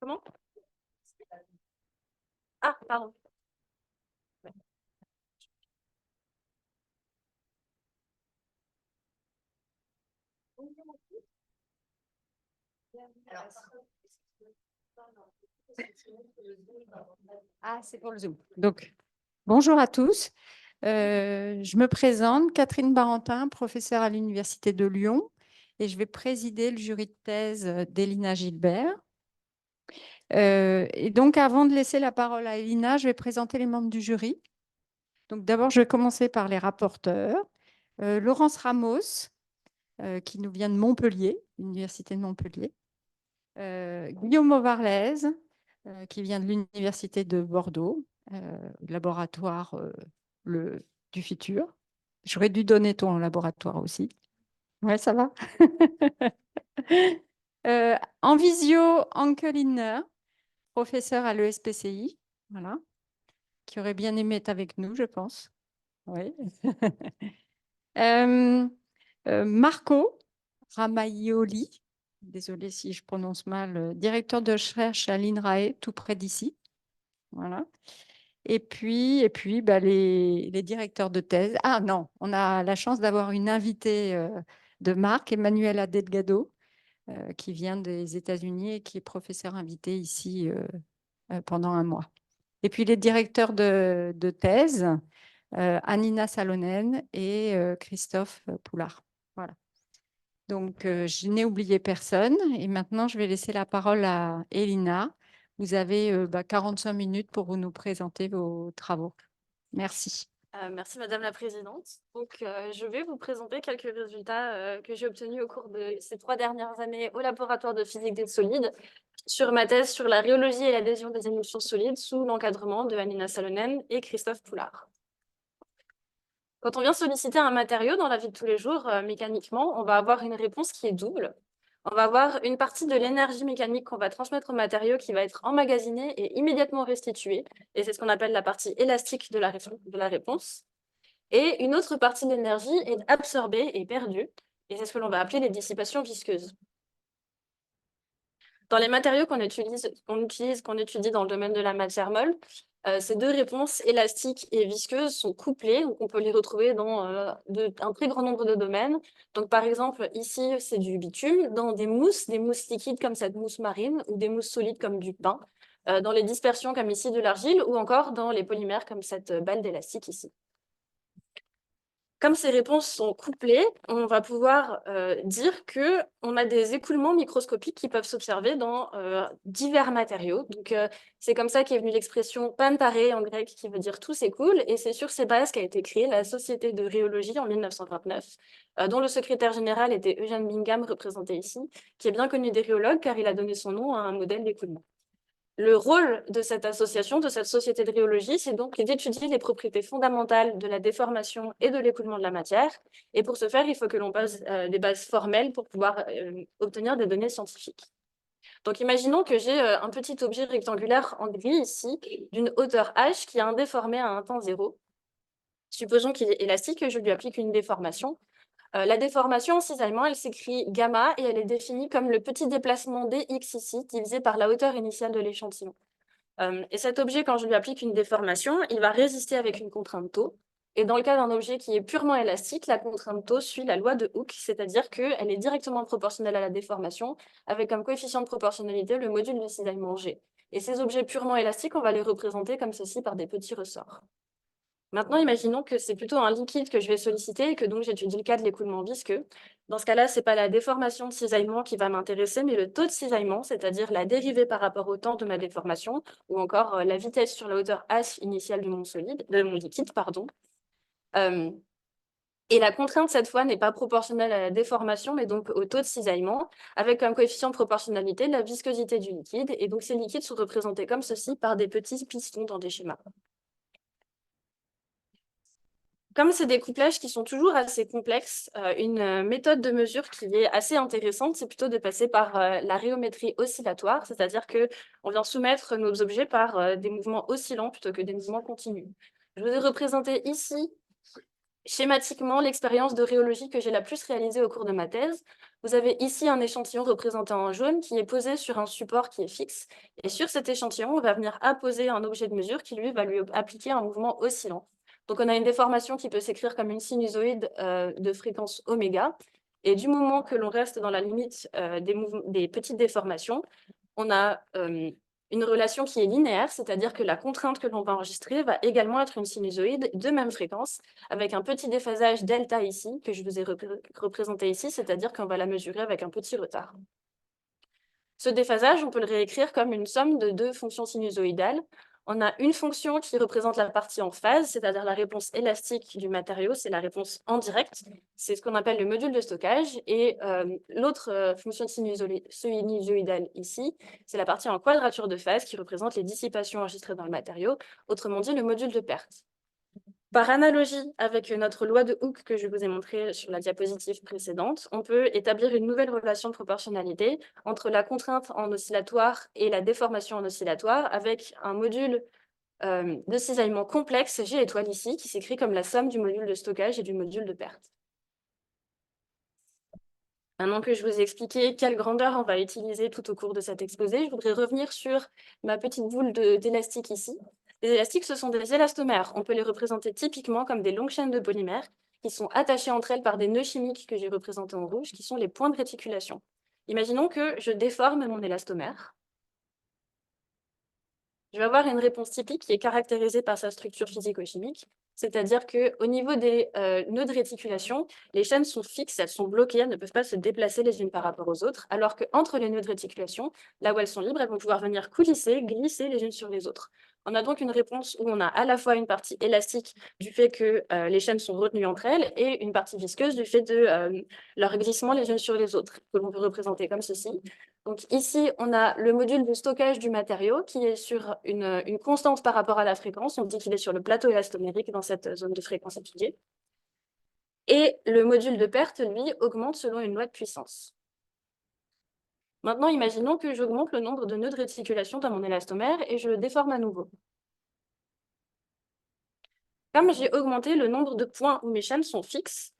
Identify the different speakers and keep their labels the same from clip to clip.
Speaker 1: Comment? Ah, pardon.
Speaker 2: Ah, c'est pour le Zoom. Donc, bonjour à tous. Je me présente, Catherine Barentin, professeure à l'Université de Lyon, et je vais présider le jury de thèse d'Elina Gilbert. Et donc, avant de laisser la parole à Elina, je vais présenter les membres du jury. Donc, d'abord, je vais commencer par les rapporteurs. Laurence Ramos, qui nous vient de Montpellier, l'Université de Montpellier. Guillaume Auvarlez, qui vient de l'Université de Bordeaux, laboratoire du futur. J'aurais dû donner ton laboratoire aussi. Ouais, ça va. En visio, Anke Lindner, professeur à l'ESPCI, voilà, qui aurait bien aimé être avec nous, je pense. Oui. Euh, Marco Ramaioli, désolé si je prononce mal, directeur de recherche à l'INRAE, tout près d'ici. Voilà. Et puis bah, les directeurs de thèse. Ah non, on a la chance d'avoir une invitée de marque, Emmanuela Delgado, qui vient des États-Unis et qui est professeure invitée ici pendant un mois. Et puis les directeurs de thèse, Anina Salonen et Christophe Poulard. Voilà. Donc, je n'ai oublié personne. Et maintenant, je vais laisser la parole à Elina. Vous avez 45 minutes pour nous présenter vos travaux. Merci.
Speaker 1: Merci Madame la Présidente. Donc, je vais vous présenter quelques résultats que j'ai obtenus au cours de ces 3 dernières années au laboratoire de physique des solides sur ma thèse sur la rhéologie et l'adhésion des émulsions solides sous l'encadrement de Anina Salonen et Christophe Poulard. Quand on vient solliciter un matériau dans la vie de tous les jours, mécaniquement, on va avoir une réponse qui est double. On va avoir une partie de l'énergie mécanique qu'on va transmettre au matériau qui va être emmagasinée et immédiatement restituée. Et c'est ce qu'on appelle la partie élastique de la réponse. Et une autre partie de l'énergie est absorbée et perdue. Et c'est ce que l'on va appeler les dissipations visqueuses. Dans les matériaux qu'on étudie dans le domaine de la matière molle, ces deux réponses, élastiques et visqueuses, sont couplées. Donc on peut les retrouver dans un très grand nombre de domaines. Donc par exemple, ici, c'est du bitume, dans des mousses liquides comme cette mousse marine, ou des mousses solides comme du pain, dans les dispersions comme ici de l'argile, ou encore dans les polymères comme cette balle d'élastique ici. Comme ces réponses sont couplées, on va pouvoir dire qu'on a des écoulements microscopiques qui peuvent s'observer dans divers matériaux. Donc, c'est comme ça qu'est venue l'expression pantare en grec, qui veut dire tout s'écoule. Et c'est sur ces bases qu'a été créée la Société de rhéologie en 1929, dont le secrétaire général était Eugène Bingham, représenté ici, qui est bien connu des rhéologues car il a donné son nom à un modèle d'écoulement. Le rôle de cette association, de cette société de rhéologie, c'est donc d'étudier les propriétés fondamentales de la déformation et de l'écoulement de la matière. Et pour ce faire, il faut que l'on pose des bases formelles pour pouvoir obtenir des données scientifiques. Donc, imaginons que j'ai un petit objet rectangulaire en gris ici, d'une hauteur h, qui a un déformé à un temps 0. Supposons qu'il est élastique et je lui applique une déformation. La déformation en cisaillement, elle s'écrit gamma et elle est définie comme le petit déplacement dx ici, divisé par la hauteur initiale de l'échantillon. Et cet objet, quand je lui applique une déformation, il va résister avec une contrainte taux. Et dans le cas d'un objet qui est purement élastique, la contrainte taux suit la loi de Hooke, c'est-à-dire qu'elle est directement proportionnelle à la déformation, avec comme coefficient de proportionnalité le module de cisaillement G. Et ces objets purement élastiques, on va les représenter comme ceci par des petits ressorts. Maintenant, imaginons que c'est plutôt un liquide que je vais solliciter et que donc j'étudie le cas de l'écoulement visqueux. Dans ce cas-là, ce n'est pas la déformation de cisaillement qui va m'intéresser, mais le taux de cisaillement, c'est-à-dire la dérivée par rapport au temps de ma déformation, ou encore la vitesse sur la hauteur h initiale de mon liquide, pardon. Et la contrainte, cette fois, n'est pas proportionnelle à la déformation, mais donc au taux de cisaillement, avec comme coefficient de proportionnalité la viscosité du liquide. Et donc ces liquides sont représentés comme ceci par des petits pistons dans des schémas. Comme c'est des couplages qui sont toujours assez complexes, une méthode de mesure qui est assez intéressante, c'est plutôt de passer par la rhéométrie oscillatoire, c'est-à-dire qu'on vient soumettre nos objets par des mouvements oscillants plutôt que des mouvements continus. Je vous ai représenté ici Schématiquement, l'expérience de rhéologie que j'ai la plus réalisée au cours de ma thèse, vous avez ici un échantillon représenté en jaune qui est posé sur un support qui est fixe. Et sur cet échantillon, on va venir apposer un objet de mesure qui, lui, va lui appliquer un mouvement oscillant. Donc, on a une déformation qui peut s'écrire comme une sinusoïde de fréquence oméga. Et du moment que l'on reste dans la limite des petites déformations, on a une relation qui est linéaire, c'est-à-dire que la contrainte que l'on va enregistrer va également être une sinusoïde de même fréquence, avec un petit déphasage delta ici, que je vous ai représenté ici, c'est-à-dire qu'on va la mesurer avec un petit retard. Ce déphasage, on peut le réécrire comme une somme de deux fonctions sinusoïdales. On a une fonction qui représente la partie en phase, c'est-à-dire la réponse élastique du matériau, c'est la réponse en direct. C'est ce qu'on appelle le module de stockage. Et l'autre fonction sinusoïdale ici, c'est la partie en quadrature de phase qui représente les dissipations enregistrées dans le matériau, autrement dit le module de perte. Par analogie avec notre loi de Hooke que je vous ai montrée sur la diapositive précédente, on peut établir une nouvelle relation de proportionnalité entre la contrainte en oscillatoire et la déformation en oscillatoire avec un module de cisaillement complexe G étoile ici qui s'écrit comme la somme du module de stockage et du module de perte. Maintenant que je vous ai expliqué quelle grandeur on va utiliser tout au cours de cet exposé, je voudrais revenir sur ma petite boule d'élastique ici. Les élastiques, ce sont des élastomères. On peut les représenter typiquement comme des longues chaînes de polymères qui sont attachées entre elles par des nœuds chimiques que j'ai représentés en rouge, qui sont les points de réticulation. Imaginons que je déforme mon élastomère. Je vais avoir une réponse typique qui est caractérisée par sa structure physico-chimique, c'est-à-dire qu'au niveau des nœuds de réticulation, les chaînes sont fixes, elles sont bloquées, elles ne peuvent pas se déplacer les unes par rapport aux autres, alors qu'entre les nœuds de réticulation, là où elles sont libres, elles vont pouvoir venir coulisser, glisser les unes sur les autres. On a donc une réponse où on a à la fois une partie élastique du fait que les chaînes sont retenues entre elles et une partie visqueuse du fait de leur glissement les unes sur les autres, que l'on peut représenter comme ceci. Donc ici, on a le module de stockage du matériau qui est sur une constante par rapport à la fréquence. On dit qu'il est sur le plateau élastomérique dans cette zone de fréquence étudiée. Et le module de perte, lui, augmente selon une loi de puissance. Maintenant, imaginons que j'augmente le nombre de nœuds de réticulation dans mon élastomère et je le déforme à nouveau. Comme j'ai augmenté le nombre de points où mes chaînes sont fixes,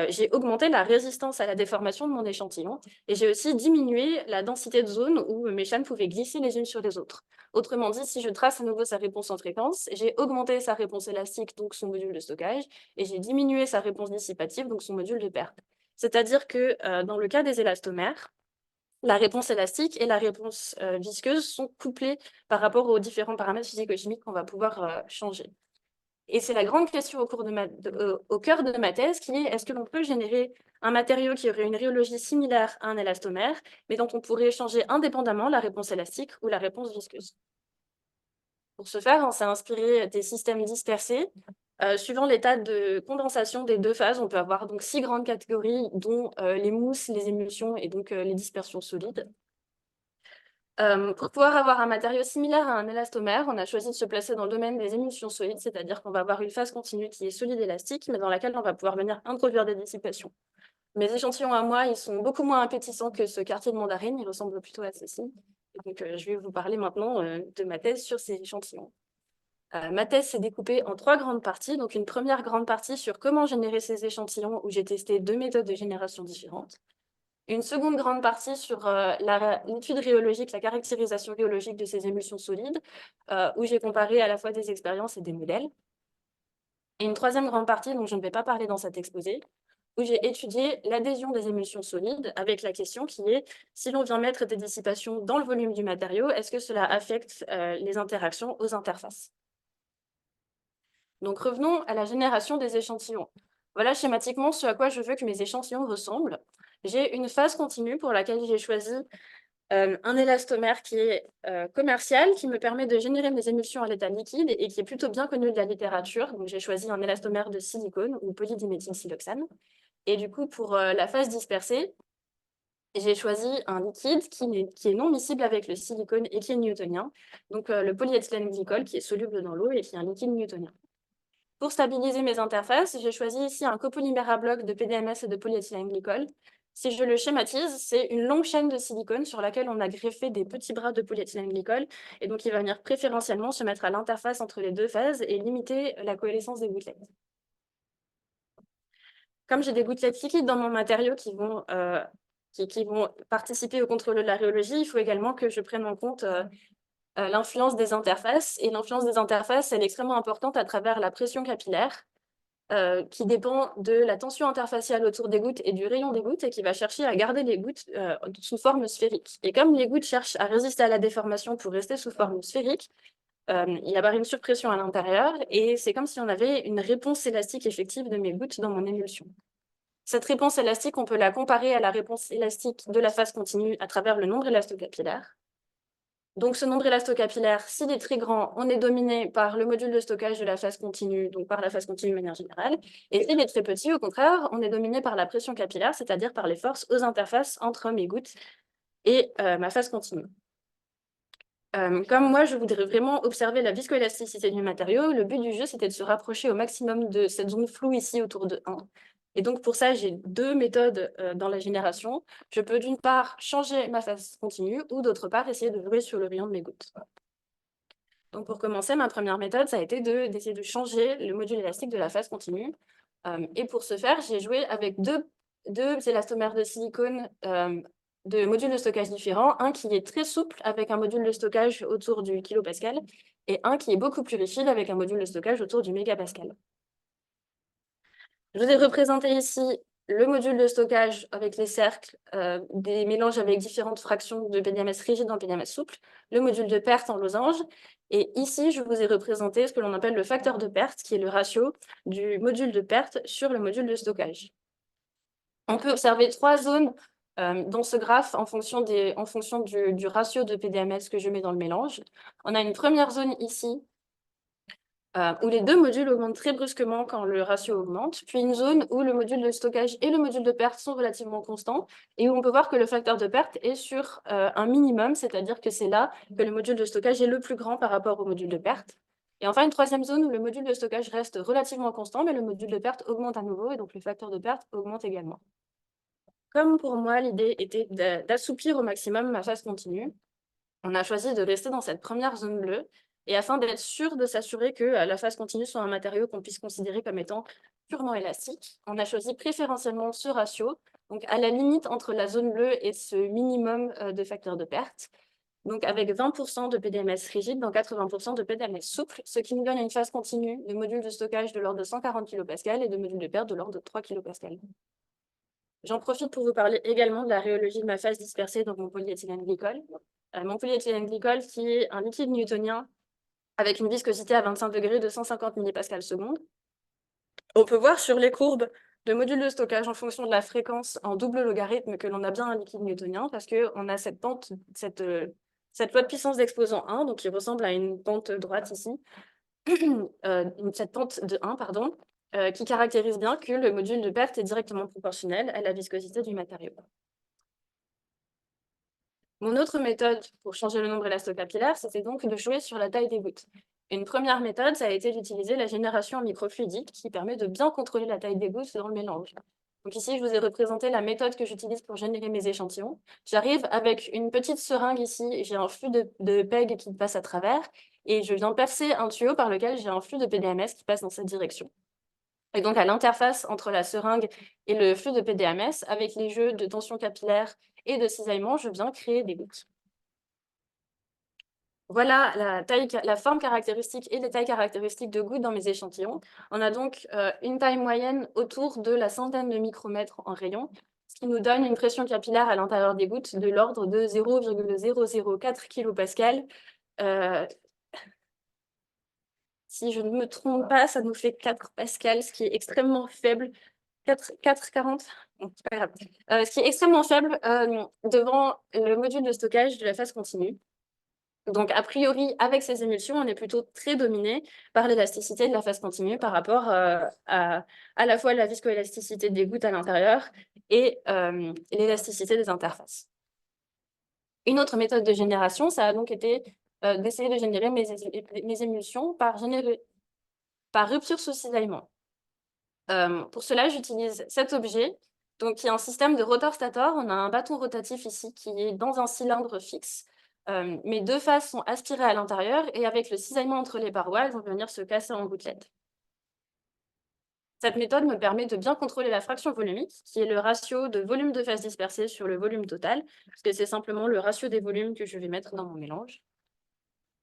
Speaker 1: j'ai augmenté la résistance à la déformation de mon échantillon et j'ai aussi diminué la densité de zone où mes chaînes pouvaient glisser les unes sur les autres. Autrement dit, si je trace à nouveau sa réponse en fréquence, j'ai augmenté sa réponse élastique, donc son module de stockage, et j'ai diminué sa réponse dissipative, donc son module de perte. C'est-à-dire que dans le cas des élastomères, la réponse élastique et la réponse visqueuse sont couplées par rapport aux différents paramètres physico-chimiques qu'on va pouvoir changer. Et c'est la grande question au cœur de ma thèse qui est, est-ce que l'on peut générer un matériau qui aurait une rhéologie similaire à un élastomère, mais dont on pourrait changer indépendamment la réponse élastique ou la réponse visqueuse? Pour ce faire, on s'est inspiré des systèmes dispersés. Suivant l'état de condensation des deux phases, on peut avoir donc 6 grandes catégories, dont les mousses, les émulsions et donc les dispersions solides. Pour pouvoir avoir un matériau similaire à un élastomère, on a choisi de se placer dans le domaine des émulsions solides, c'est-à-dire qu'on va avoir une phase continue qui est solide élastique, mais dans laquelle on va pouvoir venir introduire des dissipations. Mes échantillons à moi, ils sont beaucoup moins appétissants que ce quartier de mandarine, ils ressemblent plutôt à ceci. Et donc, je vais vous parler maintenant de ma thèse sur ces échantillons. Ma thèse s'est découpée en 3 grandes parties. Donc, une première grande partie sur comment générer ces échantillons, où j'ai testé 2 méthodes de génération différentes. Une seconde grande partie sur l'étude rhéologique, la caractérisation rhéologique de ces émulsions solides, où j'ai comparé à la fois des expériences et des modèles. Et une troisième grande partie, dont je ne vais pas parler dans cet exposé, où j'ai étudié l'adhésion des émulsions solides avec la question qui est, si l'on vient mettre des dissipations dans le volume du matériau, est-ce que cela affecte les interactions aux interfaces? Donc revenons à la génération des échantillons. Voilà schématiquement ce à quoi je veux que mes échantillons ressemblent. J'ai une phase continue pour laquelle j'ai choisi un élastomère qui est commercial, qui me permet de générer mes émulsions à l'état liquide et qui est plutôt bien connu de la littérature. Donc j'ai choisi un élastomère de silicone ou polydiméthylsiloxane. Et du coup, pour la phase dispersée, j'ai choisi un liquide qui est non miscible avec le silicone et qui est newtonien. Donc le polyéthylène glycol qui est soluble dans l'eau et qui est un liquide newtonien. Pour stabiliser mes interfaces, j'ai choisi ici un copolymère à bloc de PDMS et de polyéthylène glycol. Si je le schématise, c'est une longue chaîne de silicone sur laquelle on a greffé des petits bras de polyéthylène glycol, et donc il va venir préférentiellement se mettre à l'interface entre les deux phases et limiter la coalescence des gouttelettes. comme j'ai des gouttelettes liquides dans mon matériau qui vont participer au contrôle de la rhéologie, il faut également que je prenne en compte l'influence des interfaces. Et l'influence des interfaces, elle est extrêmement importante à travers la pression capillaire, qui dépend de la tension interfaciale autour des gouttes et du rayon des gouttes, et qui va chercher à garder les gouttes sous forme sphérique. Et comme les gouttes cherchent à résister à la déformation pour rester sous forme sphérique, il y avoir une surpression à l'intérieur, et c'est comme si on avait une réponse élastique effective de mes gouttes dans mon émulsion. Cette réponse élastique, on peut la comparer à la réponse élastique de la phase continue à travers le nombre élastocapillaire. Donc, ce nombre élastocapillaire, s'il est très grand, on est dominé par le module de stockage de la phase continue, donc par la phase continue de manière générale. Et s'il est très petit, au contraire, on est dominé par la pression capillaire, c'est-à-dire par les forces aux interfaces entre mes gouttes et ma phase continue. Comme moi, je voudrais vraiment observer la viscoélasticité du matériau, le but du jeu, c'était de se rapprocher au maximum de cette zone floue ici autour de 1. Et donc, pour ça, j'ai deux méthodes dans la génération. Je peux d'une part changer ma phase continue ou d'autre part essayer de jouer sur le rayon de mes gouttes. Donc, pour commencer, ma première méthode, ça a été d'essayer de changer le module élastique de la phase continue. Et pour ce faire, j'ai joué avec deux élastomères de silicone de modules de stockage différents, un qui est très souple avec un module de stockage autour du kilopascal et un qui est beaucoup plus rigide avec un module de stockage autour du mégapascal. Je vous ai représenté ici le module de stockage avec les cercles, des mélanges avec différentes fractions de PDMS rigide en PDMS souple, le module de perte en losange, et ici, je vous ai représenté ce que l'on appelle le facteur de perte, qui est le ratio du module de perte sur le module de stockage. On peut observer trois zones dans ce graphe en fonction du ratio de PDMS que je mets dans le mélange. On a une première zone ici, où les deux modules augmentent très brusquement quand le ratio augmente, puis une zone où le module de stockage et le module de perte sont relativement constants, et où on peut voir que le facteur de perte est sur un minimum, c'est-à-dire que c'est là que le module de stockage est le plus grand par rapport au module de perte. Et enfin, une troisième zone où le module de stockage reste relativement constant, mais le module de perte augmente à nouveau, et donc le facteur de perte augmente également. Comme pour moi, l'idée était d'assouplir au maximum ma phase continue, on a choisi de rester dans cette première zone bleue, et afin d'être sûr de s'assurer que la phase continue soit un matériau qu'on puisse considérer comme étant purement élastique, on a choisi préférentiellement ce ratio, donc à la limite entre la zone bleue et ce minimum de facteur de perte, donc avec 20% de PDMS rigide dans 80% de PDMS souple, ce qui nous donne une phase continue de module de stockage de l'ordre de 140 kPa et de module de perte de l'ordre de 3 kPa. J'en profite pour vous parler également de la rhéologie de ma phase dispersée dans mon polyéthylène glycol. Mon polyéthylène glycol, qui est un liquide newtonien avec une viscosité à 25 degrés de 150 millipascales seconde. On peut voir sur les courbes de module de stockage en fonction de la fréquence en double logarithme que l'on a bien un liquide newtonien, parce qu'on a cette pente, cette loi de puissance d'exposant 1, donc qui ressemble à une pente droite ici, cette pente de 1, pardon, qui caractérise bien que le module de perte est directement proportionnel à la viscosité du matériau. Mon autre méthode pour changer le nombre élastocapillaire, c'était donc de jouer sur la taille des gouttes. Une première méthode, ça a été d'utiliser la génération microfluidique qui permet de bien contrôler la taille des gouttes dans le mélange. Donc ici, je vous ai représenté la méthode que j'utilise pour générer mes échantillons. J'arrive avec une petite seringue ici, j'ai un flux de PEG qui passe à travers, et je viens percer un tuyau par lequel j'ai un flux de PDMS qui passe dans cette direction. Et donc, à l'interface entre la seringue et le flux de PDMS, avec les jeux de tension capillaire et de cisaillement, je viens créer des gouttes. Voilà la forme caractéristique et les tailles caractéristiques de gouttes dans mes échantillons. On a donc une taille moyenne autour de la centaine de micromètres en rayon, ce qui nous donne une pression capillaire à l'intérieur des gouttes de l'ordre de 0,004 kPa. Si je ne me trompe pas, ça nous fait 4 pascals, ce qui est extrêmement faible. 4,40 bon, c'est pas grave. Ce qui est extrêmement faible devant le module de stockage de la phase continue. Donc, a priori, avec ces émulsions, on est plutôt très dominé par l'élasticité de la phase continue par rapport à la fois la viscoélasticité des gouttes à l'intérieur et l'élasticité des interfaces. Une autre méthode de génération, ça a donc été d'essayer de générer mes émulsions par rupture sous cisaillement. Pour cela, j'utilise cet objet, donc, qui est un système de rotor-stator. On a un bâton rotatif ici qui est dans un cylindre fixe. Mes deux faces sont aspirées à l'intérieur et avec le cisaillement entre les parois, elles vont venir se casser en gouttelettes. Cette méthode me permet de bien contrôler la fraction volumique, qui est le ratio de volume de phase dispersée sur le volume total, parce que c'est simplement le ratio des volumes que je vais mettre dans mon mélange.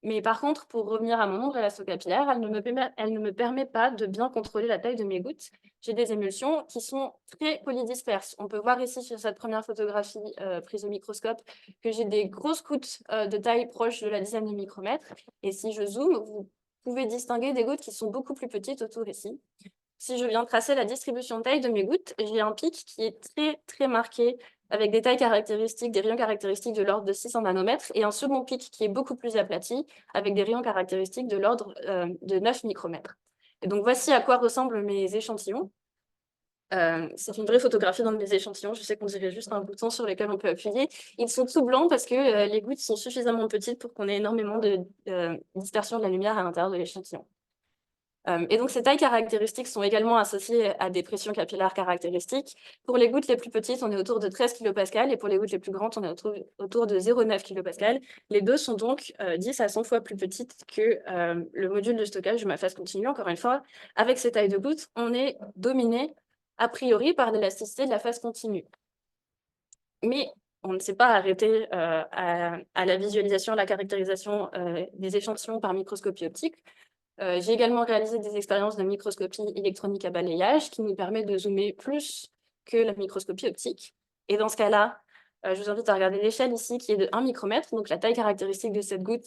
Speaker 1: Mais par contre, pour revenir à mon ombre élastocapillaire, elle ne me permet pas de bien contrôler la taille de mes gouttes. J'ai des émulsions qui sont très polydisperses. On peut voir ici sur cette première photographie prise au microscope que j'ai des grosses gouttes de taille proche de la dizaine de micromètres. Et si je zoome, vous pouvez distinguer des gouttes qui sont beaucoup plus petites autour ici. Si je viens tracer la distribution de taille de mes gouttes, j'ai un pic qui est très, très marqué, avec des tailles caractéristiques, des rayons caractéristiques de l'ordre de 600 nanomètres, et un second pic qui est beaucoup plus aplati, avec des rayons caractéristiques de l'ordre de 9 micromètres. Et donc, voici à quoi ressemblent mes échantillons. C'est une vraie photographie d'un de mes échantillons. Je sais qu'on dirait juste un bouton sur lequel on peut appuyer. Ils sont tout blancs parce que les gouttes sont suffisamment petites pour qu'on ait énormément de dispersion de la lumière à l'intérieur de l'échantillon. Et donc, ces tailles caractéristiques sont également associées à des pressions capillaires caractéristiques. Pour les gouttes les plus petites, on est autour de 13 kPa, et pour les gouttes les plus grandes, on est autour de 0,9 kPa. Les deux sont donc 10 à 100 fois plus petites que le module de stockage de ma phase continue. Encore une fois, avec ces tailles de gouttes, on est dominé a priori par l'élasticité de la phase continue. Mais on ne s'est pas arrêté à la visualisation, à la caractérisation des échantillons par microscopie optique. J'ai également réalisé des expériences de microscopie électronique à balayage qui nous permet de zoomer plus que la microscopie optique. Et dans ce cas-là, je vous invite à regarder l'échelle ici qui est de 1 micromètre. Donc la taille caractéristique de cette goutte,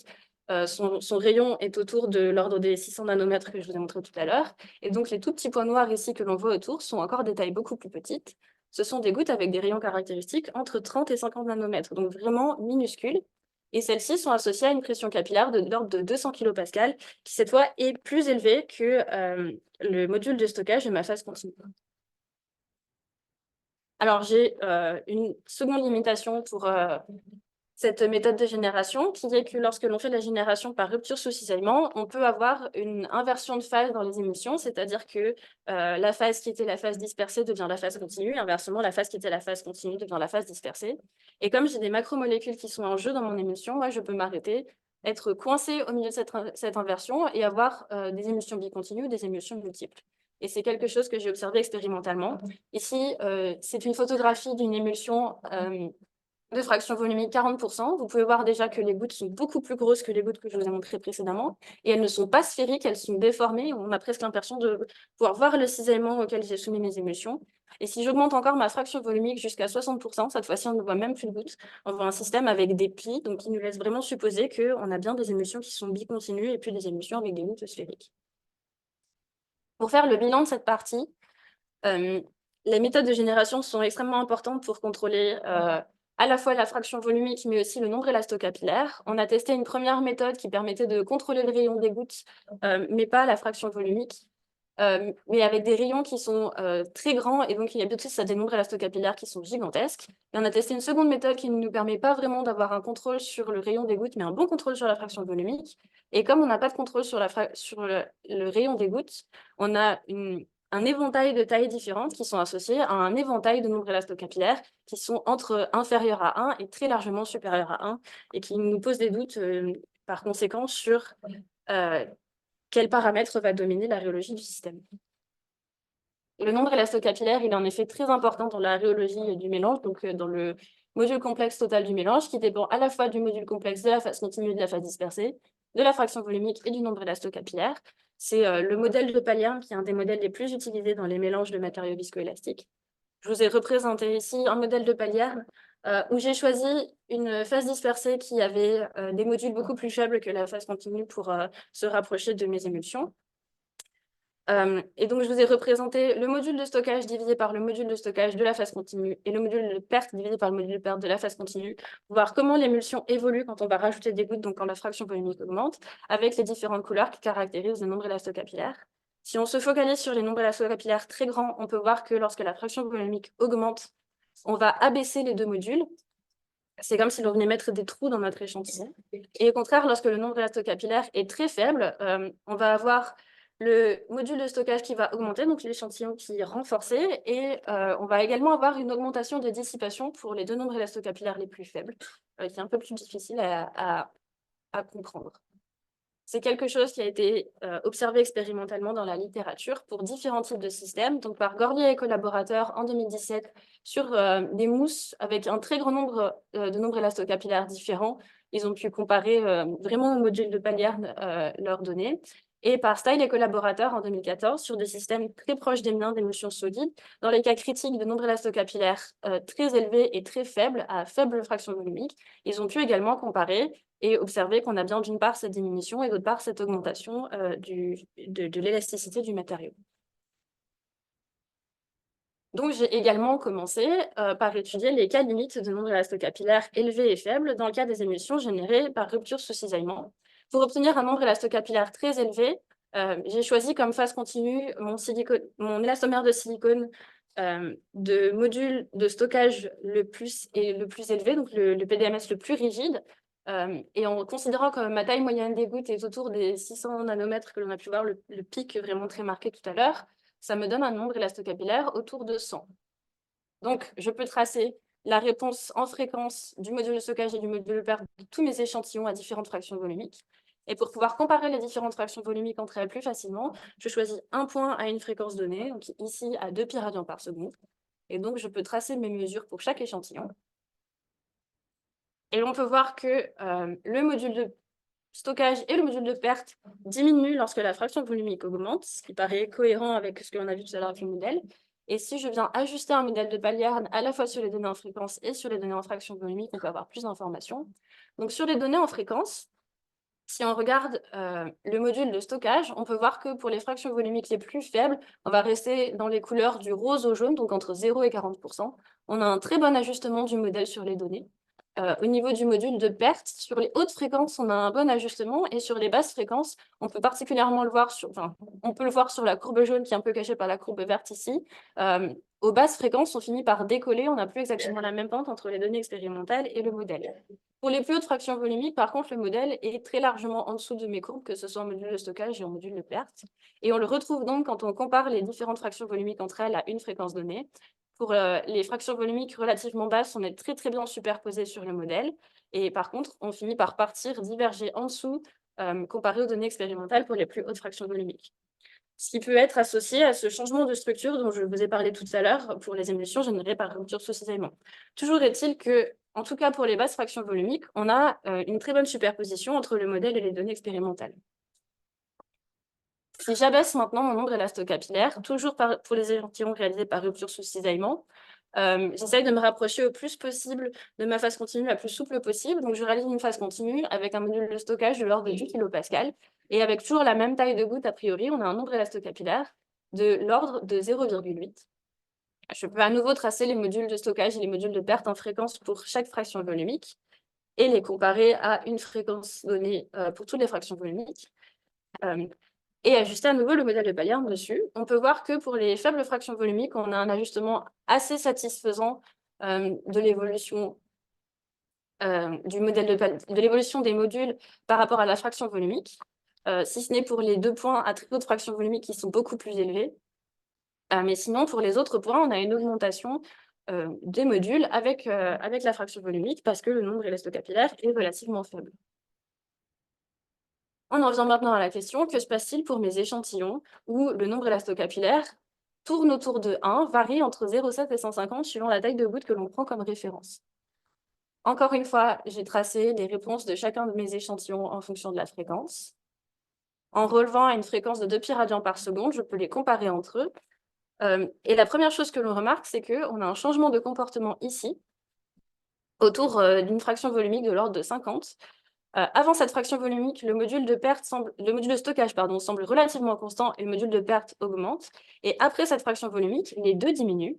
Speaker 1: son rayon est autour de l'ordre des 600 nanomètres que je vous ai montré tout à l'heure. Et donc les tout petits points noirs ici que l'on voit autour sont encore des tailles beaucoup plus petites. Ce sont des gouttes avec des rayons caractéristiques entre 30 et 50 nanomètres, donc vraiment minuscules. Et celles-ci sont associées à une pression capillaire de l'ordre de 200 kPa, qui cette fois est plus élevée que le module de stockage de ma phase continue. Alors j'ai une seconde limitation pour cette méthode de génération, qui est que lorsque l'on fait de la génération par rupture sous cisaillement, on peut avoir une inversion de phase dans les émulsions, c'est-à-dire que la phase qui était la phase dispersée devient la phase continue, et inversement, la phase qui était la phase continue devient la phase dispersée. Et comme j'ai des macromolécules qui sont en jeu dans mon émulsion, moi, je peux m'arrêter, être coincé au milieu de cette inversion et avoir des émulsions bicontinues ou des émulsions multiples. Et c'est quelque chose que j'ai observé expérimentalement. Ici, c'est une photographie d'une émulsion de fraction volumique 40%. Vous pouvez voir déjà que les gouttes sont beaucoup plus grosses que les gouttes que je vous ai montrées précédemment. Et elles ne sont pas sphériques, elles sont déformées. On a presque l'impression de pouvoir voir le cisaillement auquel j'ai soumis mes émulsions. Et si j'augmente encore ma fraction volumique jusqu'à 60%, cette fois-ci, on ne voit même plus de gouttes. On voit un système avec des plis, donc qui nous laisse vraiment supposer qu'on a bien des émulsions qui sont bicontinues et puis des émulsions avec des gouttes sphériques. Pour faire le bilan de cette partie, les méthodes de génération sont extrêmement importantes pour contrôler à la fois la fraction volumique, mais aussi le nombre élastocapillaire. On a testé une première méthode qui permettait de contrôler le rayon des gouttes, mais pas la fraction volumique, mais avec des rayons qui sont très grands, et donc il y a bien sûr des nombres élastocapillaires qui sont gigantesques. Et on a testé une seconde méthode qui ne nous permet pas vraiment d'avoir un contrôle sur le rayon des gouttes, mais un bon contrôle sur la fraction volumique. Et comme on n'a pas de contrôle sur le rayon des gouttes, on a un éventail de tailles différentes qui sont associées à un éventail de nombres élastocapillaires qui sont entre inférieurs à 1 et très largement supérieurs à 1, et qui nous posent des doutes par conséquent sur quel paramètre va dominer la rhéologie du système. Le nombre élastocapillaire, il est en effet très important dans la rhéologie du mélange, donc dans le module complexe total du mélange, qui dépend à la fois du module complexe de la phase continue et de la phase dispersée, de la fraction volumique et du nombre élastocapillaire. C'est le modèle de Palliarm qui est un des modèles les plus utilisés dans les mélanges de matériaux viscoélastiques. Je vous ai représenté ici un modèle de Palliarm où j'ai choisi une phase dispersée qui avait des modules beaucoup plus faibles que la phase continue pour se rapprocher de mes émulsions. Et donc, je vous ai représenté le module de stockage divisé par le module de stockage de la phase continue et le module de perte divisé par le module de perte de la phase continue, pour voir comment l'émulsion évolue quand on va rajouter des gouttes, donc quand la fraction volumique augmente, avec les différentes couleurs qui caractérisent le nombre élastocapillaire. Si on se focalise sur les nombres élastocapillaires très grands, on peut voir que lorsque la fraction volumique augmente, on va abaisser les deux modules. C'est comme si l'on venait mettre des trous dans notre échantillon. Et au contraire, lorsque le nombre élastocapillaire est très faible, on va avoir le module de stockage qui va augmenter, donc l'échantillon qui est renforcé, et on va également avoir une augmentation de dissipation pour les deux nombres élastocapillaires les plus faibles, qui est un peu plus difficile à comprendre. C'est quelque chose qui a été observé expérimentalement dans la littérature pour différents types de systèmes, donc par Gorlier et collaborateurs en 2017 sur des mousses avec un très grand nombre de nombres élastocapillaires différents. Ils ont pu comparer vraiment au module de Pallierne leurs données. Et par Style et collaborateurs en 2014 sur des systèmes très proches des miens d'émotions solides, dans les cas critiques de nombres élastocapillaires très élevés et très faibles, à faible fraction volumique. Ils ont pu également comparer et observer qu'on a bien d'une part cette diminution et d'autre part cette augmentation de l'élasticité du matériau. Donc j'ai également commencé par étudier les cas limites de nombres élastocapillaires élevés et faibles dans le cas des émissions générées par rupture sous cisaillement. Pour obtenir un nombre élastocapillaire très élevé, j'ai choisi comme phase continue mon élastomère de silicone de module de stockage le plus élevé, donc le PDMS le plus rigide, et en considérant que ma taille moyenne des gouttes est autour des 600 nanomètres que l'on a pu voir le pic vraiment très marqué tout à l'heure, ça me donne un nombre élastocapillaire autour de 100. Donc, je peux tracer la réponse en fréquence du module de stockage et du module de perte de tous mes échantillons à différentes fractions volumiques. Et pour pouvoir comparer les différentes fractions volumiques entre elles plus facilement, je choisis un point à une fréquence donnée, donc ici à 2 pyradians par seconde. Et donc, je peux tracer mes mesures pour chaque échantillon. Et on peut voir que le module de stockage et le module de perte diminuent lorsque la fraction volumique augmente, ce qui paraît cohérent avec ce que l'on a vu tout à l'heure avec le modèle. Et si je viens ajuster un modèle de Pallierne à la fois sur les données en fréquence et sur les données en fraction volumique, on peut avoir plus d'informations. Donc sur les données en fréquence, si on regarde le module de stockage, on peut voir que pour les fractions volumiques les plus faibles, on va rester dans les couleurs du rose au jaune, donc entre 0 et 40%. On a un très bon ajustement du modèle sur les données. Au niveau du module de perte, sur les hautes fréquences, on a un bon ajustement, et sur les basses fréquences, on peut particulièrement le voir on peut le voir sur la courbe jaune qui est un peu cachée par la courbe verte ici. Aux basses fréquences, on finit par décoller, on n'a plus exactement la même pente entre les données expérimentales et le modèle. Pour les plus hautes fractions volumiques, par contre, le modèle est très largement en dessous de mes courbes, que ce soit en module de stockage et en module de perte. Et on le retrouve donc quand on compare les différentes fractions volumiques entre elles à une fréquence donnée. Pour les fractions volumiques relativement basses, on est très très bien superposé sur le modèle. Et par contre, on finit par diverger en dessous, comparé aux données expérimentales pour les plus hautes fractions volumiques. Ce qui peut être associé à ce changement de structure dont je vous ai parlé tout à l'heure pour les émissions générées par rupture sous cisaillement. Toujours est-il que, en tout cas pour les basses fractions volumiques, on a une très bonne superposition entre le modèle et les données expérimentales. Si j'abaisse maintenant mon nombre élastocapillaire, toujours pour les échantillons réalisés par rupture sous cisaillement, j'essaye de me rapprocher au plus possible de ma phase continue la plus souple possible. Donc, je réalise une phase continue avec un module de stockage de l'ordre de 10 kPa. Et avec toujours la même taille de goutte, a priori, on a un nombre élastocapillaire de l'ordre de 0,8. Je peux à nouveau tracer les modules de stockage et les modules de perte en fréquence pour chaque fraction volumique et les comparer à une fréquence donnée pour toutes les fractions volumiques. Et ajuster à nouveau le modèle de Pallierne dessus. On peut voir que pour les faibles fractions volumiques, on a un ajustement assez satisfaisant de l'évolution de l'évolution des modules par rapport à la fraction volumique, si ce n'est pour les 2 points à très haute fraction volumique qui sont beaucoup plus élevés. Mais sinon, pour les autres points, on a une augmentation des modules avec la fraction volumique parce que le nombre élastocapillaire est relativement faible. On en vient maintenant à la question, que se passe-t-il pour mes échantillons où le nombre élastocapillaire tourne autour de 1, varie entre 0,7 et 150 suivant la taille de goutte que l'on prend comme référence. Encore une fois, j'ai tracé les réponses de chacun de mes échantillons en fonction de la fréquence. En relevant à une fréquence de 2 pyradians par seconde, je peux les comparer entre eux. Et la première chose que l'on remarque, c'est qu'on a un changement de comportement ici, autour d'une fraction volumique de l'ordre de 50. Avant cette fraction volumique, le module de stockage semble relativement constant et le module de perte augmente. Et après cette fraction volumique, les deux diminuent.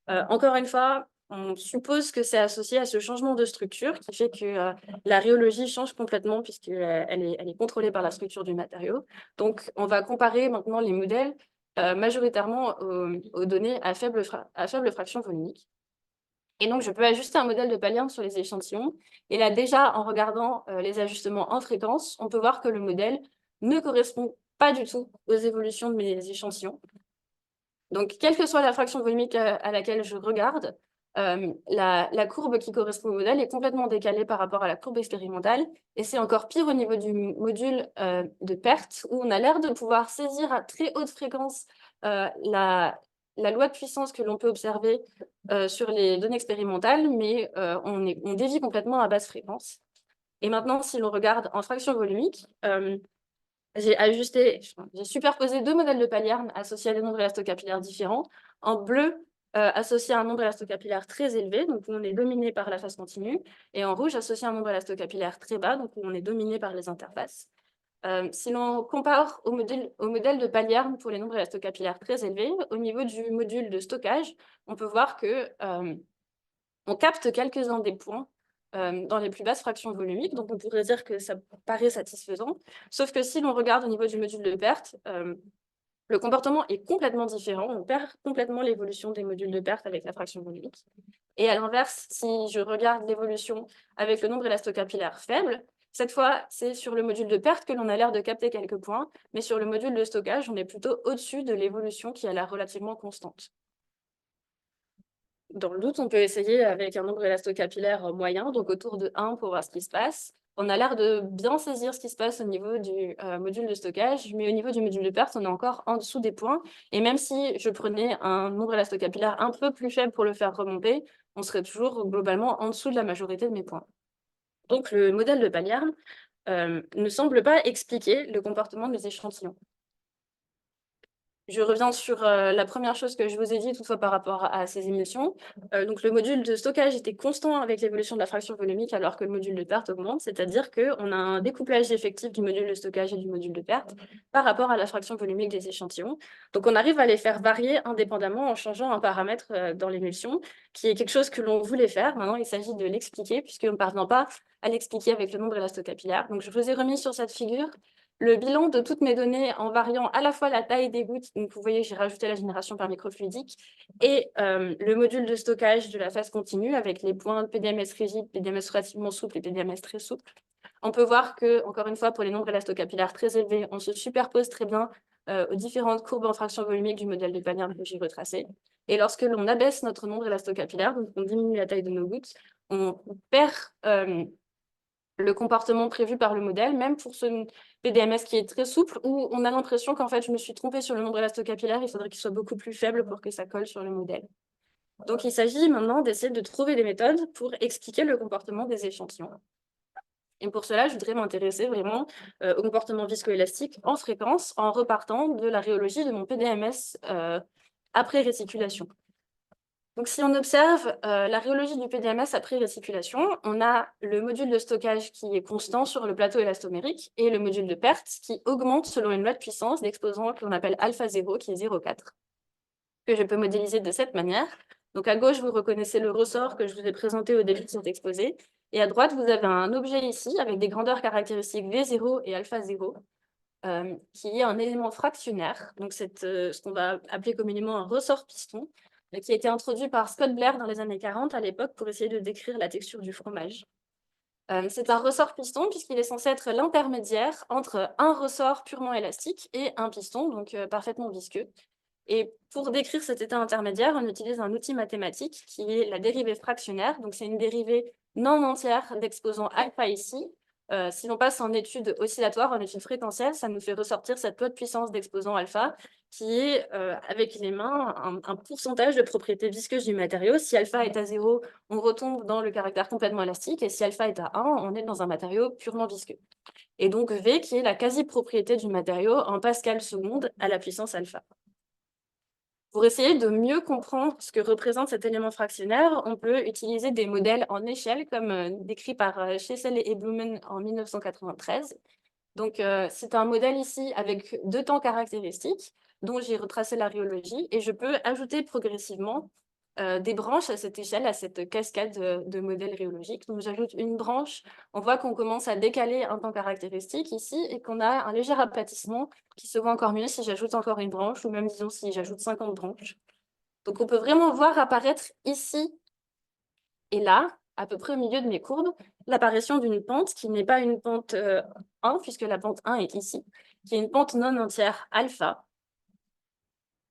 Speaker 1: Encore une fois, on suppose que c'est associé à ce changement de structure qui fait que la rhéologie change complètement puisqu'elle est contrôlée par la structure du matériau. Donc, on va comparer maintenant les modèles majoritairement aux données à faible fraction volumique. Et donc, je peux ajuster un modèle de Pallierne sur les échantillons. Et là, déjà, en regardant les ajustements en fréquence, on peut voir que le modèle ne correspond pas du tout aux évolutions de mes échantillons. Donc, quelle que soit la fraction volumique à laquelle je regarde, la courbe qui correspond au modèle est complètement décalée par rapport à la courbe expérimentale. Et c'est encore pire au niveau du module de perte, où on a l'air de pouvoir saisir à très haute fréquence la loi de puissance que l'on peut observer sur les données expérimentales, mais on dévie complètement à basse fréquence. Et maintenant, si l'on regarde en fraction volumique, j'ai superposé 2 modèles de Palliarn associés à des nombres élastocapillaires différents. En bleu, associé à un nombre élastocapillaire très élevé, donc où on est dominé par la phase continue, et en rouge, associé à un nombre élastocapillaire très bas, donc où on est dominé par les interfaces. Si l'on compare au modèle de Palliarn pour les nombres élastocapillaires très élevés, au niveau du module de stockage, on peut voir que on capte quelques-uns des points dans les plus basses fractions volumiques, donc on pourrait dire que ça paraît satisfaisant. Sauf que si l'on regarde au niveau du module de perte, le comportement est complètement différent. On perd complètement l'évolution des modules de perte avec la fraction volumique. Et à l'inverse, si je regarde l'évolution avec le nombre élastocapillaire faible, cette fois, c'est sur le module de perte que l'on a l'air de capter quelques points, mais sur le module de stockage, on est plutôt au-dessus de l'évolution qui a l'air relativement constante. Dans le doute, on peut essayer avec un nombre élastocapillaire moyen, donc autour de 1 pour voir ce qui se passe. On a l'air de bien saisir ce qui se passe au niveau du module de stockage, mais au niveau du module de perte, on est encore en dessous des points. Et même si je prenais un nombre élastocapillaire un peu plus faible pour le faire remonter, on serait toujours globalement en dessous de la majorité de mes points. Donc le modèle de Palliarn ne semble pas expliquer le comportement des échantillons. Je reviens sur la première chose que je vous ai dit toutefois par rapport à ces émissions. Donc le module de stockage était constant avec l'évolution de la fraction volumique alors que le module de perte augmente, c'est-à-dire qu'on a un découplage effectif du module de stockage et du module de perte par rapport à la fraction volumique des échantillons. Donc on arrive à les faire varier indépendamment en changeant un paramètre dans l'émulsion, qui est quelque chose que l'on voulait faire. Maintenant, il s'agit de l'expliquer puisqu'on ne parvient pas à l'expliquer avec le nombre élastocapillaire. Donc je vous ai remis sur cette figure le bilan de toutes mes données en variant à la fois la taille des gouttes, donc vous voyez, j'ai rajouté la génération par microfluidique, et le module de stockage de la phase continue avec les points PDMS rigides, PDMS relativement souples et PDMS très souples. On peut voir que, encore une fois, pour les nombres élastocapillaires très élevés, on se superpose très bien aux différentes courbes en fraction volumique du modèle de Palliarn que j'ai retracé. Et lorsque l'on abaisse notre nombre élastocapillaire, donc on diminue la taille de nos gouttes, on perd le comportement prévu par le modèle, même pour ce PDMS qui est très souple, où on a l'impression qu'en fait, je me suis trompée sur le nombre élastocapillaire, il faudrait qu'il soit beaucoup plus faible pour que ça colle sur le modèle. Donc, il s'agit maintenant d'essayer de trouver des méthodes pour expliquer le comportement des échantillons. Et pour cela, je voudrais m'intéresser vraiment au comportement viscoélastique en fréquence, en repartant de la rhéologie de mon PDMS après réticulation. Donc, si on observe la rhéologie du PDMS après réticulation, on a le module de stockage qui est constant sur le plateau élastomérique et le module de perte qui augmente selon une loi de puissance d'exposant que l'on appelle alpha 0, qui est 0,4, que je peux modéliser de cette manière. Donc, à gauche, vous reconnaissez le ressort que je vous ai présenté au début de cet exposé. Et à droite, vous avez un objet ici avec des grandeurs caractéristiques V0 et alpha 0, qui est un élément fractionnaire. Donc, c'est ce qu'on va appeler communément un ressort piston, qui a été introduit par Scott Blair dans les années 40 à l'époque pour essayer de décrire la texture du fromage. C'est un ressort piston puisqu'il est censé être l'intermédiaire entre un ressort purement élastique et un piston, donc parfaitement visqueux. Et pour décrire cet état intermédiaire, on utilise un outil mathématique qui est la dérivée fractionnaire. Donc c'est une dérivée non entière d'exposant alpha ici. Si l'on passe en étude oscillatoire, en étude fréquentielle, ça nous fait ressortir cette loi de puissance d'exposant alpha qui est, avec les mains, un pourcentage de propriété visqueuse du matériau. Si alpha est à 0, on retombe dans le caractère complètement élastique, et si alpha est à 1, on est dans un matériau purement visqueux. Et donc V qui est la quasi-propriété du matériau en pascal seconde à la puissance alpha. Pour essayer de mieux comprendre ce que représente cet élément fractionnaire, on peut utiliser des modèles en échelle, comme décrit par Schessel et Blumen en 1993. Donc, c'est un modèle ici avec 2 temps caractéristiques dont j'ai retracé la rhéologie, et je peux ajouter progressivement des branches à cette échelle, à cette cascade de modèles rhéologiques. Donc, j'ajoute une branche, on voit qu'on commence à décaler un temps caractéristique ici et qu'on a un léger aplatissement qui se voit encore mieux si j'ajoute encore une branche, ou même, disons, si j'ajoute 50 branches. Donc, on peut vraiment voir apparaître ici et là, à peu près au milieu de mes courbes, l'apparition d'une pente qui n'est pas une pente 1, puisque la pente 1 est ici, qui est une pente non entière alpha.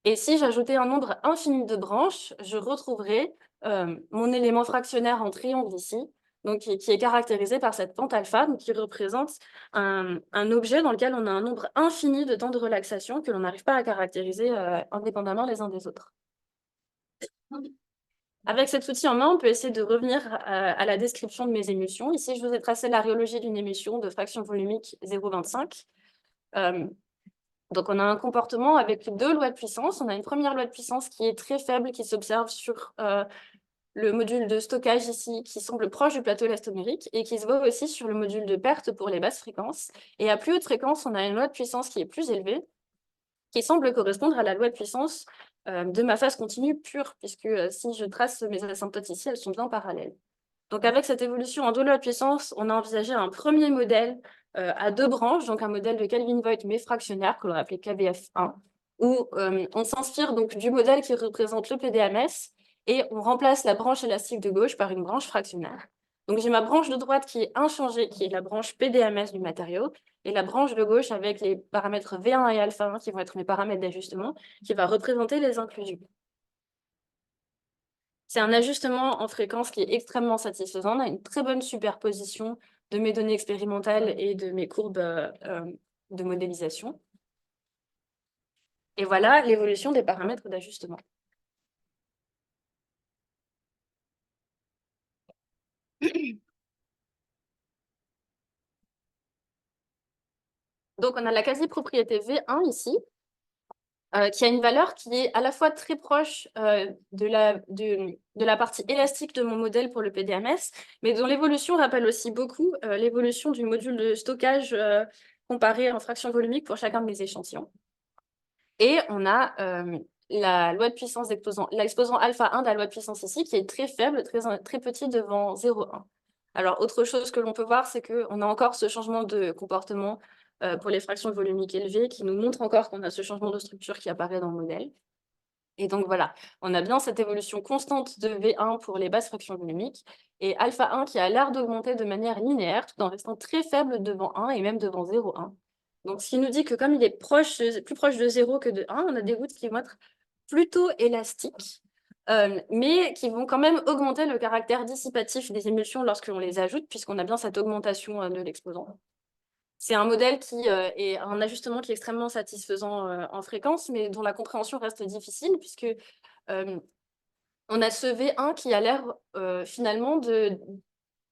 Speaker 1: Et si j'ajoutais un nombre infini de branches, je retrouverais mon élément fractionnaire en triangle ici, donc qui est caractérisé par cette pente alpha, donc qui représente un objet dans lequel on a un nombre infini de temps de relaxation que l'on n'arrive pas à caractériser indépendamment les uns des autres. Avec cet outil en main, on peut essayer de revenir à la description de mes émulsions. Ici, je vous ai tracé la rhéologie d'une émulsion de fraction volumique 0,25. Donc, on a un comportement avec 2 lois de puissance. On a une première loi de puissance qui est très faible, qui s'observe sur le module de stockage ici, qui semble proche du plateau élastomérique, et qui se voit aussi sur le module de perte pour les basses fréquences. Et à plus haute fréquence, on a une loi de puissance qui est plus élevée, qui semble correspondre à la loi de puissance de ma phase continue pure, puisque si je trace mes asymptotes ici, elles sont bien parallèles. Donc, avec cette évolution en 2 lois de puissance, on a envisagé un premier modèle à 2 branches, donc un modèle de Kelvin-Voigt mais fractionnaire, que l'on a appelé KVF1, où on s'inspire donc du modèle qui représente le PDMS, et on remplace la branche élastique de gauche par une branche fractionnaire. Donc, j'ai ma branche de droite qui est inchangée, qui est la branche PDMS du matériau, et la branche de gauche avec les paramètres V1 et alpha1, qui vont être mes paramètres d'ajustement, qui va représenter les inclusions. C'est un ajustement en fréquence qui est extrêmement satisfaisant. On a une très bonne superposition de mes données expérimentales et de mes courbes de modélisation. Et voilà l'évolution des paramètres d'ajustement. Donc, on a la quasi-propriété V1 ici, qui a une valeur qui est à la fois très proche de la partie élastique de mon modèle pour le PDMS, mais dont l'évolution rappelle aussi beaucoup l'évolution du module de stockage comparé en fraction volumique pour chacun de mes échantillons. Et on a la loi de puissance l'exposant alpha 1 de la loi de puissance ici, qui est très faible, très petit devant 0,1. Alors, autre chose que l'on peut voir, c'est qu'on a encore ce changement de comportement pour les fractions volumiques élevées, qui nous montre encore qu'on a ce changement de structure qui apparaît dans le modèle. Et donc voilà, on a bien cette évolution constante de V1 pour les basses fractions volumiques, et alpha 1 qui a l'air d'augmenter de manière linéaire, tout en restant très faible devant 1 et même devant 0,1. Donc, ce qui nous dit que comme il est plus proche de 0 que de 1, on a des gouttes qui vont être plutôt élastiques, mais qui vont quand même augmenter le caractère dissipatif des émulsions lorsque l'on les ajoute, puisqu'on a bien cette augmentation de l'exposant. C'est un modèle qui est un ajustement qui est extrêmement satisfaisant en fréquence, mais dont la compréhension reste difficile, puisque on a ce V1 qui a l'air finalement de...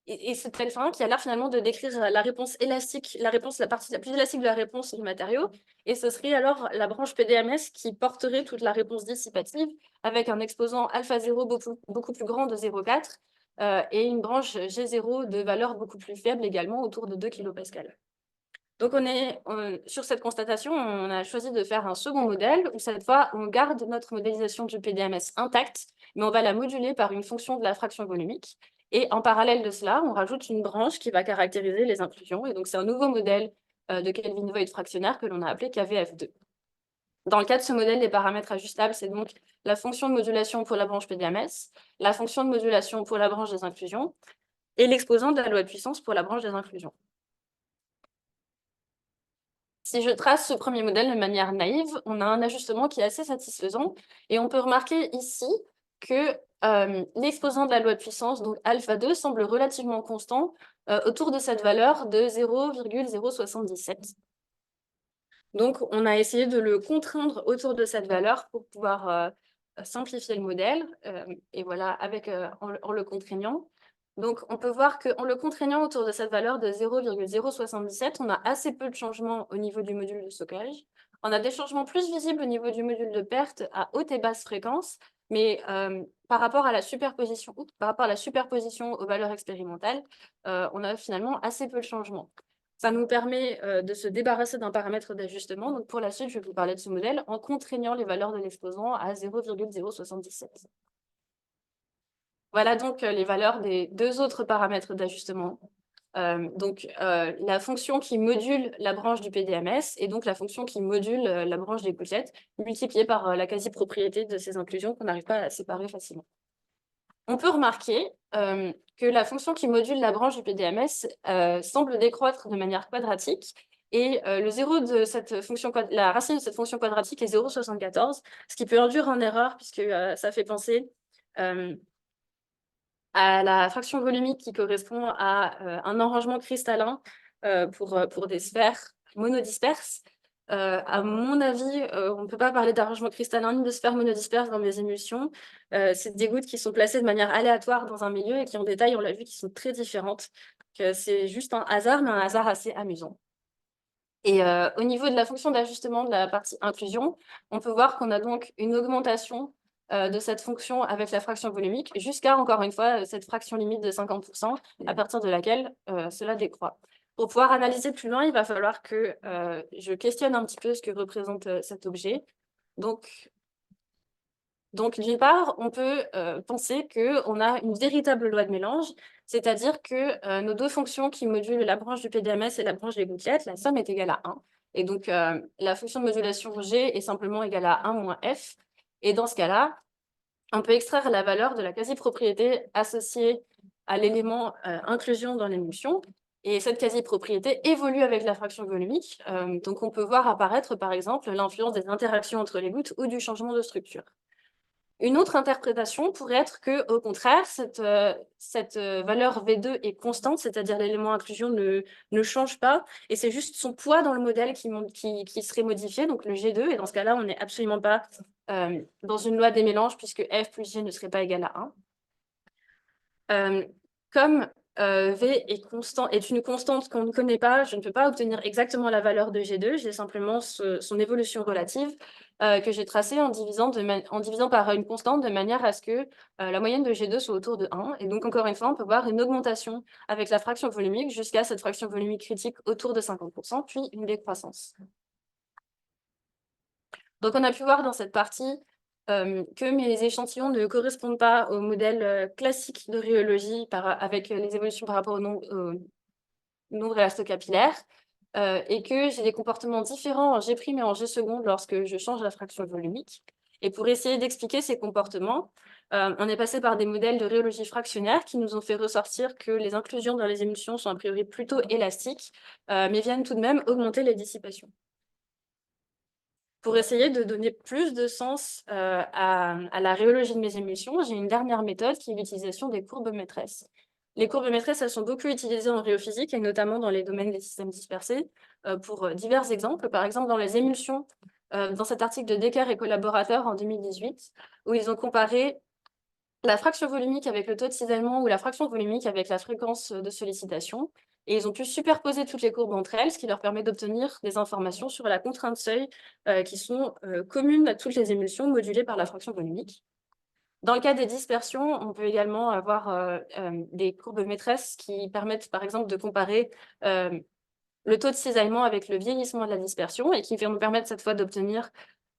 Speaker 1: Et cette alpha 1 qui a l'air finalement de décrire la réponse élastique, la partie la plus élastique de la réponse du matériau. Et ce serait alors la branche PDMS qui porterait toute la réponse dissipative avec un exposant alpha 0 beaucoup plus grand de 0,4 et une branche G0 de valeur beaucoup plus faible également autour de 2 kPa. Donc, sur cette constatation, on a choisi de faire un second modèle où cette fois, on garde notre modélisation du PDMS intacte, mais on va la moduler par une fonction de la fraction volumique. Et en parallèle de cela, on rajoute une branche qui va caractériser les inclusions. Et donc, c'est un nouveau modèle de Kelvin-Voigt fractionnaire que l'on a appelé KVF2. Dans le cas de ce modèle, les paramètres ajustables, c'est donc la fonction de modulation pour la branche PDMS, la fonction de modulation pour la branche des inclusions, et l'exposant de la loi de puissance pour la branche des inclusions. Si je trace ce premier modèle de manière naïve, on a un ajustement qui est assez satisfaisant. Et on peut remarquer ici que l'exposant de la loi de puissance, donc alpha 2, semble relativement constant autour de cette valeur de 0,077. Donc, on a essayé de le contraindre autour de cette valeur pour pouvoir simplifier le modèle. Et voilà, en le contraignant. Donc, on peut voir qu'en le contraignant autour de cette valeur de 0,077, on a assez peu de changements au niveau du module de stockage. On a des changements plus visibles au niveau du module de perte à haute et basse fréquence, mais par rapport à la superposition aux valeurs expérimentales, on a finalement assez peu de changements. Ça nous permet de se débarrasser d'un paramètre d'ajustement. Donc, pour la suite, je vais vous parler de ce modèle en contraignant les valeurs de l'exposant à 0,077. Voilà donc les valeurs des 2 autres paramètres d'ajustement. La fonction qui module la branche du PDMS et donc la fonction qui module la branche des gouttières, multipliée par la quasi-propriété de ces inclusions qu'on n'arrive pas à séparer facilement. On peut remarquer que la fonction qui module la branche du PDMS semble décroître de manière quadratique. Et le zéro de cette fonction, la racine de cette fonction quadratique est 0,74, ce qui peut induire en erreur puisque ça fait penser à la fraction volumique qui correspond à un enrangement cristallin pour des sphères monodisperses. À mon avis, on ne peut pas parler d'arrangement cristallin ni de sphères monodisperses dans mes émulsions. C'est des gouttes qui sont placées de manière aléatoire dans un milieu et qui, en détail, on l'a vu, qui sont très différentes. C'est juste un hasard, mais un hasard assez amusant. Et au niveau de la fonction d'ajustement de la partie inclusion, on peut voir qu'on a donc une augmentation de cette fonction avec la fraction volumique jusqu'à, encore une fois, cette fraction limite de 50%, à partir de laquelle cela décroît. Pour pouvoir analyser plus loin, il va falloir que je questionne un petit peu ce que représente cet objet. Donc, d'une part, on peut penser qu'on a une véritable loi de mélange, c'est-à-dire que nos deux fonctions qui modulent la branche du PDMS et la branche des gouttelettes, la somme est égale à 1. Et donc, la fonction de modulation G est simplement égale à 1 moins F. Et dans ce cas-là, on peut extraire la valeur de la quasi-propriété associée à l'élément inclusion dans l'émulsion. Et cette quasi-propriété évolue avec la fraction volumique. Donc, on peut voir apparaître, par exemple, l'influence des interactions entre les gouttes ou du changement de structure. Une autre interprétation pourrait être que, au contraire, cette valeur V2 est constante, c'est-à-dire l'élément inclusion ne change pas, et c'est juste son poids dans le modèle qui serait modifié, donc le G2, et dans ce cas-là, on n'est absolument pas dans une loi des mélanges, puisque F plus G ne serait pas égal à 1. Comme V est une constante qu'on ne connaît pas, je ne peux pas obtenir exactement la valeur de G2, j'ai simplement son évolution relative que j'ai tracée en divisant par une constante de manière à ce que la moyenne de G2 soit autour de 1. Et donc, encore une fois, on peut voir une augmentation avec la fraction volumique jusqu'à cette fraction volumique critique autour de 50%, puis une décroissance. Donc, on a pu voir dans cette partie que mes échantillons ne correspondent pas au modèle classique de rhéologie avec les évolutions par rapport au nombre élastocapillaire, et que j'ai des comportements différents en G' et en G seconde lorsque je change la fraction volumique. Et pour essayer d'expliquer ces comportements, on est passé par des modèles de rhéologie fractionnaire qui nous ont fait ressortir que les inclusions dans les émulsions sont a priori plutôt élastiques, mais viennent tout de même augmenter les dissipations. Pour essayer de donner plus de sens à la rhéologie de mes émulsions, j'ai une dernière méthode qui est l'utilisation des courbes maîtresses. Les courbes maîtresses, elles sont beaucoup utilisées en rhéophysique et notamment dans les domaines des systèmes dispersés pour divers exemples. Par exemple, dans les émulsions, dans cet article de Decker et collaborateurs en 2018, où ils ont comparé la fraction volumique avec le taux de cisaillement ou la fraction volumique avec la fréquence de sollicitation. Et ils ont pu superposer toutes les courbes entre elles, ce qui leur permet d'obtenir des informations sur la contrainte seuil qui sont communes à toutes les émulsions modulées par la fraction volumique. Dans le cas des dispersions, on peut également avoir des courbes maîtresses qui permettent, par exemple, de comparer le taux de cisaillement avec le vieillissement de la dispersion et qui vont nous permettre cette fois d'obtenir,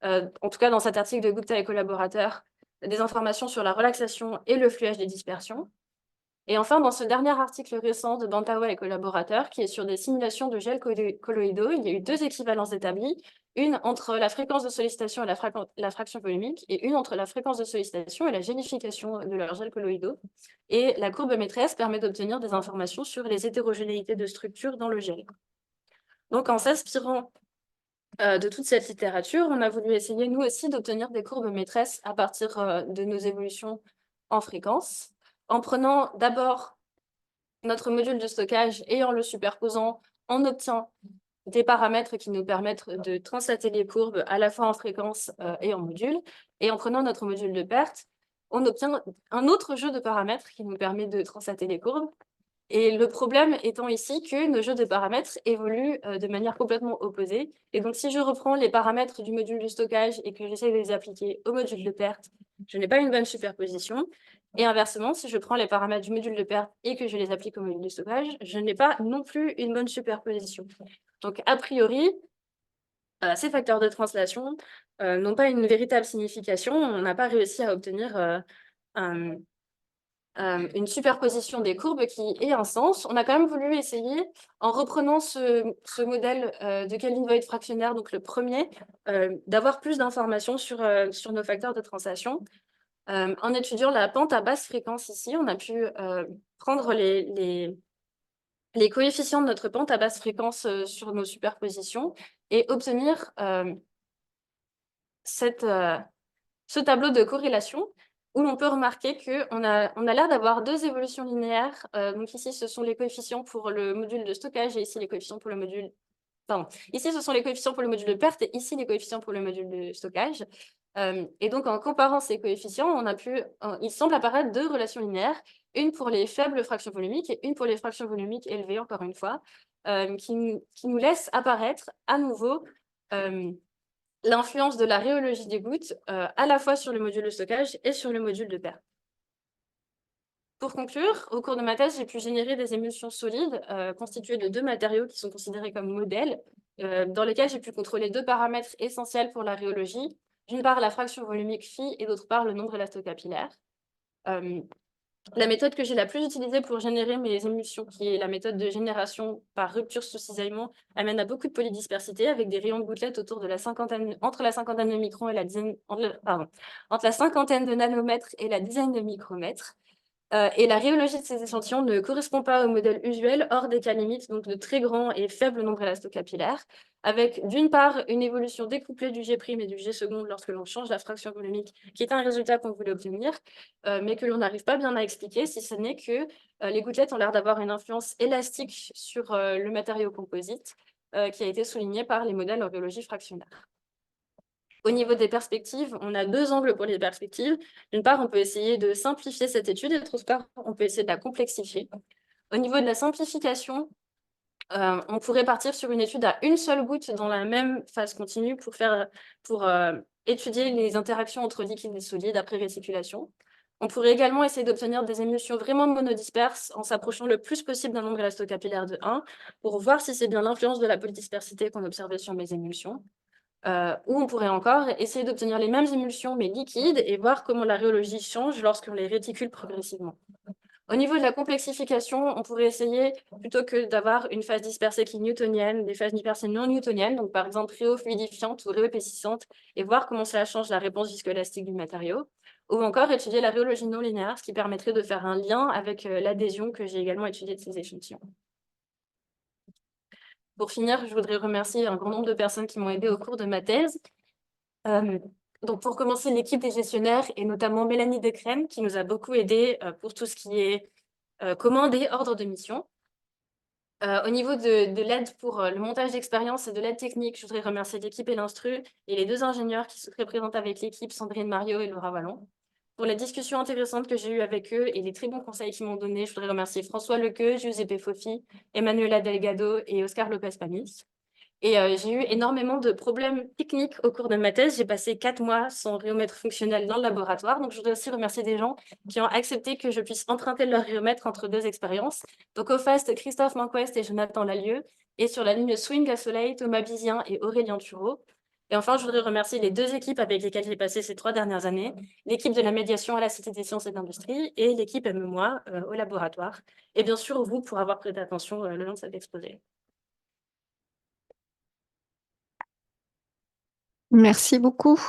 Speaker 1: en tout cas dans cet article de Gupta et collaborateurs, des informations sur la relaxation et le fluage des dispersions. Et enfin, dans ce dernier article récent de Bantawa et collaborateurs, qui est sur des simulations de gels colloïdaux, il y a eu deux équivalences établies, une entre la fréquence de sollicitation et la fraction volumique, et une entre la fréquence de sollicitation et la gélification de leurs gels colloïdaux. Et la courbe maîtresse permet d'obtenir des informations sur les hétérogénéités de structure dans le gel. Donc, en s'inspirant de toute cette littérature, on a voulu essayer, nous aussi, d'obtenir des courbes maîtresses à partir de nos évolutions en fréquence, en prenant d'abord notre module de stockage et en le superposant, on obtient des paramètres qui nous permettent de translater les courbes à la fois en fréquence et en module. Et en prenant notre module de perte, on obtient un autre jeu de paramètres qui nous permet de translater les courbes. Et le problème étant ici que nos jeux de paramètres évoluent de manière complètement opposée. Et donc, si je reprends les paramètres du module de stockage et que j'essaie de les appliquer au module de perte, je n'ai pas une bonne superposition. Et inversement, si je prends les paramètres du module de perte et que je les applique au module de stockage, je n'ai pas non plus une bonne superposition. Donc, a priori, ces facteurs de translation n'ont pas une véritable signification. On n'a pas réussi à obtenir une superposition des courbes qui ait un sens. On a quand même voulu essayer, en reprenant ce modèle de Kelvin-Voigt fractionnaire, donc le premier, d'avoir plus d'informations sur nos facteurs de translation. En étudiant la pente à basse fréquence ici, on a pu prendre les coefficients de notre pente à basse fréquence sur nos superpositions et obtenir ce tableau de corrélation où l'on peut remarquer qu'on a l'air d'avoir deux évolutions linéaires. Donc ici, ce sont les coefficients pour le module de stockage et ici les coefficients pour le module... Pardon. Ici, ce sont les coefficients pour le module de perte et ici les coefficients pour le module de stockage. Et donc, en comparant ces coefficients, il semble apparaître deux relations linéaires, une pour les faibles fractions volumiques et une pour les fractions volumiques élevées, encore une fois, qui nous laissent apparaître à nouveau l'influence de la rhéologie des gouttes à la fois sur le module de stockage et sur le module de perte. Pour conclure, au cours de ma thèse, j'ai pu générer des émulsions solides constituées de deux matériaux qui sont considérés comme modèles, dans lesquels j'ai pu contrôler deux paramètres essentiels pour la rhéologie. D'une part, la fraction volumique phi et d'autre part, le nombre élastocapillaire. La méthode que j'ai la plus utilisée pour générer mes émulsions, qui est la méthode de génération par rupture sous cisaillement, amène à beaucoup de polydispersité avec des rayons de gouttelettes autour de entre la cinquantaine de microns et la dizaine, entre la cinquantaine de nanomètres et la dizaine de micromètres. Et la rhéologie de ces échantillons ne correspond pas au modèle usuel, hors des cas limites, donc de très grand et faible nombre élastocapillaire, avec d'une part une évolution découplée du G' et du G seconde lorsque l'on change la fraction volumique, qui est un résultat qu'on voulait obtenir, mais que l'on n'arrive pas bien à expliquer, si ce n'est que les gouttelettes ont l'air d'avoir une influence élastique sur le matériau composite, qui a été souligné par les modèles en rhéologie fractionnaire. Au niveau des perspectives, on a deux angles pour les perspectives. D'une part, on peut essayer de simplifier cette étude et d'autre part, on peut essayer de la complexifier. Au niveau de la simplification, on pourrait partir sur une étude à une seule goutte dans la même phase continue pour étudier les interactions entre liquides et solides après réticulation. On pourrait également essayer d'obtenir des émulsions vraiment monodisperses en s'approchant le plus possible d'un nombre élastocapillaire de 1 pour voir si c'est bien l'influence de la polydispersité qu'on observait sur mes émulsions. Ou on pourrait encore essayer d'obtenir les mêmes émulsions mais liquides et voir comment la rhéologie change lorsqu'on les réticule progressivement. Au niveau de la complexification, on pourrait essayer, plutôt que d'avoir une phase dispersée qui est newtonienne, des phases dispersées non newtoniennes, donc par exemple rhéofluidifiantes ou rhéoépaississantes, et voir comment cela change la réponse viscoélastique du matériau. Ou encore étudier la rhéologie non linéaire, ce qui permettrait de faire un lien avec l'adhésion que j'ai également étudiée de ces échantillons. Pour finir, je voudrais remercier un grand nombre de personnes qui m'ont aidée au cours de ma thèse. Donc, pour commencer, l'équipe des gestionnaires et notamment Mélanie Decrème qui nous a beaucoup aidés pour tout ce qui est commande et ordre de mission. Au niveau de l'aide pour le montage d'expérience et de l'aide technique, je voudrais remercier l'équipe et l'instru et les deux ingénieurs qui se représentent avec l'équipe, Sandrine Mario et Laura Vallon. Pour la discussion intéressante que j'ai eue avec eux et les très bons conseils qu'ils m'ont donnés, je voudrais remercier François Lequeux, Giuseppe Fofi, Emanuela Delgado et Oscar Lopez-Pamis. Et j'ai eu énormément de problèmes techniques au cours de ma thèse. J'ai passé 4 mois sans rhéomètre fonctionnel dans le laboratoire. Donc, je voudrais aussi remercier des gens qui ont accepté que je puisse emprunter leur rhéomètre entre deux expériences. Donc, au FAST, Christophe Manquest et Jonathan Lalieu. Et sur la ligne Swing à Soleil, Thomas Bizien et Aurélien Thureau. Et enfin, je voudrais remercier les deux équipes avec lesquelles j'ai passé ces 3 dernières années, l'équipe de la médiation à la Cité des sciences et de l'industrie et l'équipe MEMOI au laboratoire. Et bien sûr, vous pour avoir prêté attention le long de cet exposé.
Speaker 2: Merci beaucoup.